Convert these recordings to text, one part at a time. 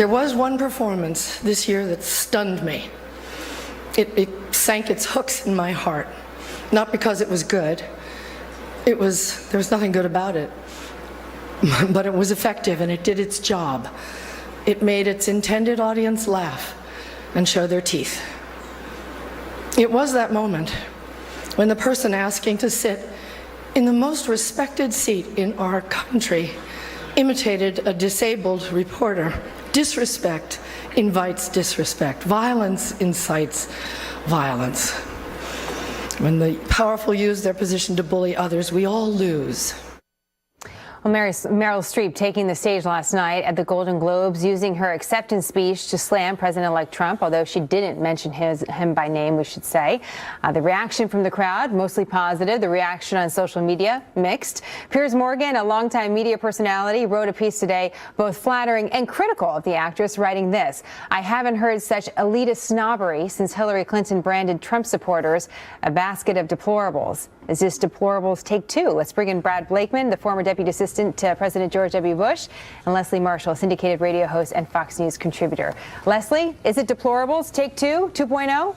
There was one performance this year that stunned me. It sank its hooks in my heart. Not because it was good. There was nothing good about it. But it was effective and it did its job. It made its intended audience laugh and show their teeth. It was that moment when the person asking to sit in the most respected seat in our country imitated a disabled reporter. Disrespect invites disrespect. Violence incites violence. When the powerful use their position to bully others, we all lose. Well, Meryl Streep taking the stage last night at the Golden Globes, using her acceptance speech to slam President-elect Trump, although she didn't mention him by name, we should say. The reaction from the crowd, mostly positive. The reaction on social media, mixed. Piers Morgan, a longtime media personality, wrote a piece today, both flattering and critical of the actress, writing this: "I haven't heard such elitist snobbery since Hillary Clinton branded Trump supporters a basket of deplorables." Is this deplorables take two? Let's bring in Brad Blakeman, the former deputy assistant to President George W. Bush, and Leslie Marshall, syndicated radio host and Fox News contributor. Leslie, is it deplorables take two, 2.0?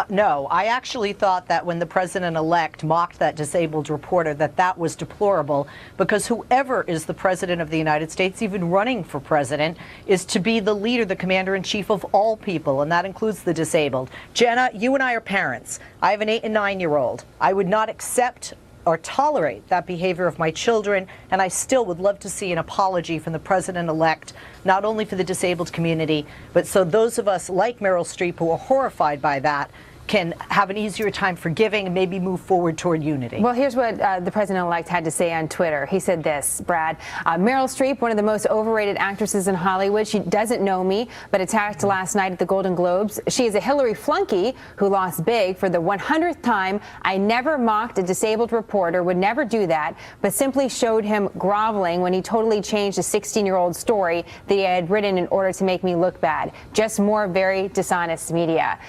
No, I actually thought that when the president-elect mocked that disabled reporter that was deplorable, because whoever is the president of the United States, even running for president, is to be the leader, the commander-in-chief of all people, and that includes the disabled. Jenna, you and I are parents. I have an 8- and 9-year-old. I would not accept or tolerate that behavior of my children, and I still would love to see an apology from the president-elect, not only for the disabled community, but so those of us like Meryl Streep who are horrified by that can have an easier time forgiving and maybe move forward toward unity. Well, here's what the president-elect had to say on Twitter. He said this, Brad: Meryl Streep, one of the most overrated actresses in Hollywood. She doesn't know me, but attacked last night at the Golden Globes. She is a Hillary flunky who lost big for the 100th time. I never mocked a disabled reporter, would never do that, but simply showed him groveling when he totally changed a 16-year-old story that he had written in order to make me look bad. Just more very dishonest media.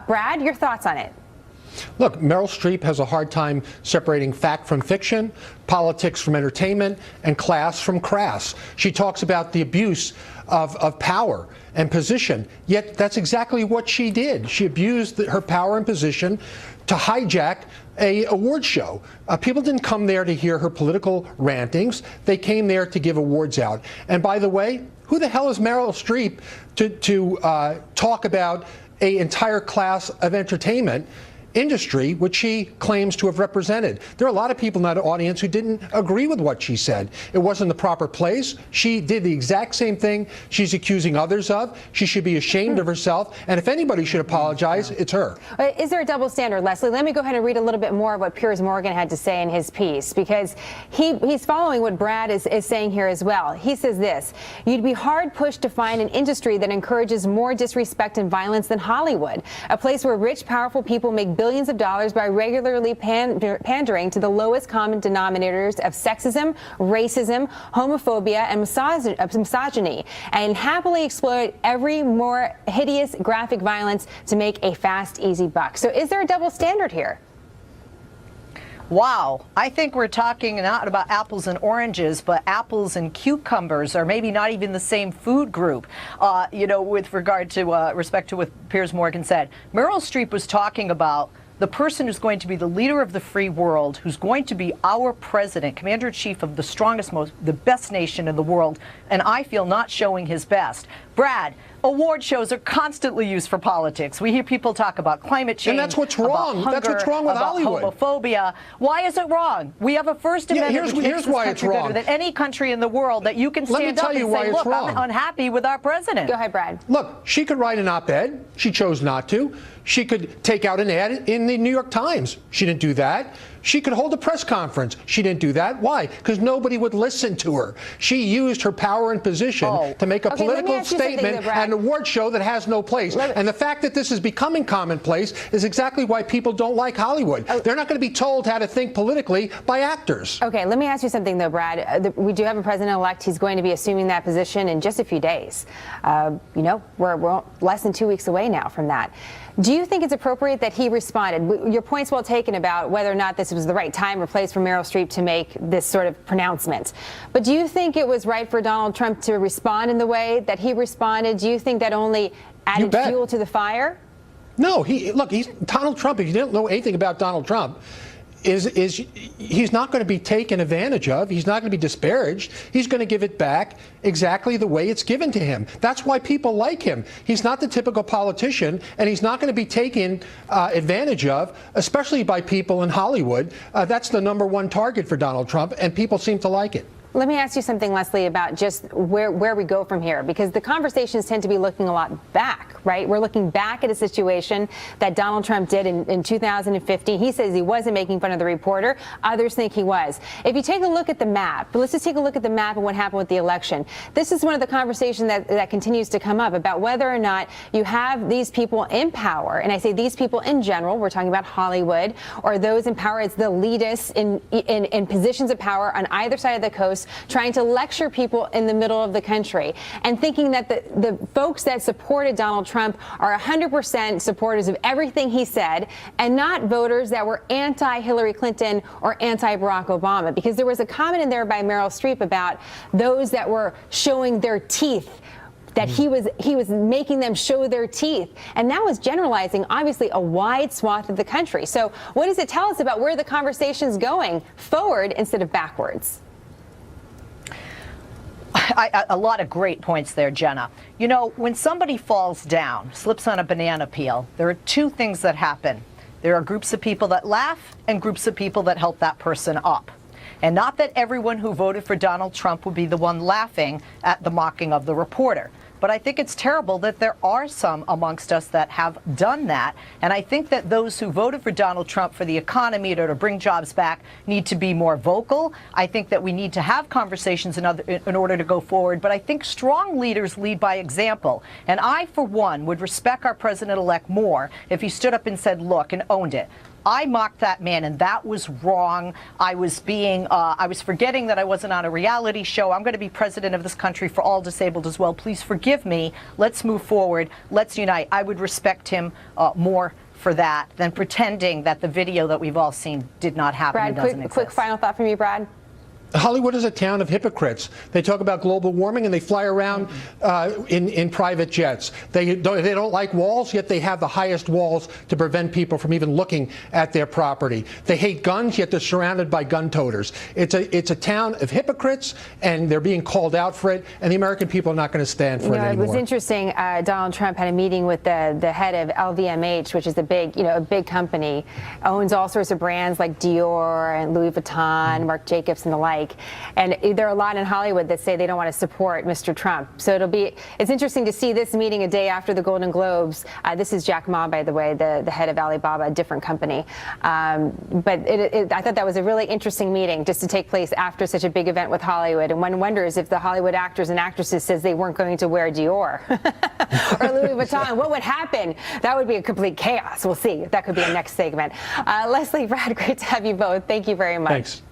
Brad, your thoughts on it? Look, Meryl Streep has a hard time separating fact from fiction, politics from entertainment, and class from crass. She talks about the abuse of power and position, yet that's exactly what she did. She abused her power and position to hijack a award show. People didn't come there to hear her political rantings. They came there to give awards out. And by the way, who the hell is Meryl Streep to talk about an entire class of entertainment industry which she claims to have represented? There are a lot of people in that audience who didn't agree with what she said. It wasn't the proper place. She did the exact same thing she's accusing others of. She should be ashamed of herself, and if anybody should apologize, it's her. Is there a double standard, Leslie? Let me go ahead and read a little bit more of what Piers Morgan had to say in his piece, because he's following what Brad is saying here as well. He says this: "You'd be hard-pushed to find an industry that encourages more disrespect and violence than Hollywood, a place where rich, powerful people make billions of dollars by regularly pandering to the lowest common denominators of sexism, racism, homophobia, and misogyny, and happily exploit every more hideous graphic violence to make a fast, easy buck." So is there a double standard here? Wow. I think we're talking not about apples and oranges, but apples and cucumbers, or maybe not even the same food group, with regard to respect to what Piers Morgan said. Meryl Streep was talking about the person who's going to be the leader of the free world, who's going to be our president, commander-in-chief of the strongest, the best nation in the world, and I feel not showing his best. Brad, award shows are constantly used for politics. We hear people talk about climate change. And that's what's wrong. Hunger, that's what's wrong with about Hollywood. Homophobia. Why is it wrong? We have a First Amendment that makes this country better than any country in the world, that you can stand up and say, look, I'm unhappy with our president. Go ahead, Brad. Look, she could write an op-ed. She chose not to. She could take out an ad in the New York Times. She didn't do that. She could hold a press conference. She didn't do that. Why? Because nobody would listen to her. She used her power and position to make a political statement at an award show that has no place. And the fact that this is becoming commonplace is exactly why people don't like Hollywood. They're not going to be told how to think politically by actors. Okay, let me ask you something, though, Brad. We do have a president-elect. He's going to be assuming that position in just a few days. We're less than 2 weeks away now from that. Do you think it's appropriate that he responded? Your point's well taken about whether or not this was the right time or place for Meryl Streep to make this sort of pronouncement. But do you think it was right for Donald Trump to respond in the way that he responded? Do you think that only added fuel to the fire? No, he's Donald Trump. If you didn't know anything about Donald Trump, he's not going to be taken advantage of. He's not going to be disparaged. He's going to give it back exactly the way it's given to him. That's why people like him. He's not the typical politician, and he's not going to be taken advantage of, especially by people in Hollywood. That's the #1 target for Donald Trump, and people seem to like it. Let me ask you something, Leslie, about just where we go from here, because the conversations tend to be looking a lot back, right? We're looking back at a situation that Donald Trump did in 2015. He says he wasn't making fun of the reporter. Others think he was. If you take a look at the map, but let's just take a look at the map and what happened with the election. This is one of the conversations that continues to come up about whether or not you have these people in power. And I say these people in general, we're talking about Hollywood, or those in power as the elitists in positions of power on either side of the coast, trying to lecture people in the middle of the country and thinking that the folks that supported Donald Trump are 100% supporters of everything he said and not voters that were anti-Hillary Clinton or anti-Barack Obama. Because there was a comment in there by Meryl Streep about those that were showing their teeth, that he was making them show their teeth. And that was generalizing, obviously, a wide swath of the country. So what does it tell us about where the conversation's going forward instead of backwards? A lot of great points there, Jenna. You know, when somebody falls down, slips on a banana peel, there are two things that happen. There are groups of people that laugh and groups of people that help that person up. And not that everyone who voted for Donald Trump would be the one laughing at the mocking of the reporter. But I think it's terrible that there are some amongst us that have done that. And I think that those who voted for Donald Trump for the economy or to bring jobs back need to be more vocal. I think that we need to have conversations in order to go forward. But I think strong leaders lead by example. And I, for one, would respect our president-elect more if he stood up and said, look, and owned it. I mocked that man, and that was wrong. I was forgetting that I wasn't on a reality show. I'm going to be president of this country for all disabled as well. Please forgive me. Let's move forward. Let's unite. I would respect him more for that than pretending that the video that we've all seen did not happen and doesn't exist. Quick final thought from you, Brad. Hollywood is a town of hypocrites. They talk about global warming and they fly around in private jets. They don't like walls, yet they have the highest walls to prevent people from even looking at their property. They hate guns, yet they're surrounded by gun toters. It's a town of hypocrites, and they're being called out for it, and the American people are not going to stand for it anymore. It was interesting. Donald Trump had a meeting with the head of LVMH, which is a big company, owns all sorts of brands like Dior and Louis Vuitton, Marc Jacobs, and the like. And there are a lot in Hollywood that say they don't want to support Mr. Trump. So it's interesting to see this meeting a day after the Golden Globes. This is Jack Ma, by the way, the head of Alibaba, a different company. But I thought that was a really interesting meeting just to take place after such a big event with Hollywood. And one wonders if the Hollywood actors and actresses says they weren't going to wear Dior or Louis Vuitton, what would happen? That would be a complete chaos. We'll see. That could be a next segment. Leslie, Brad, great to have you both. Thank you very much. Thanks.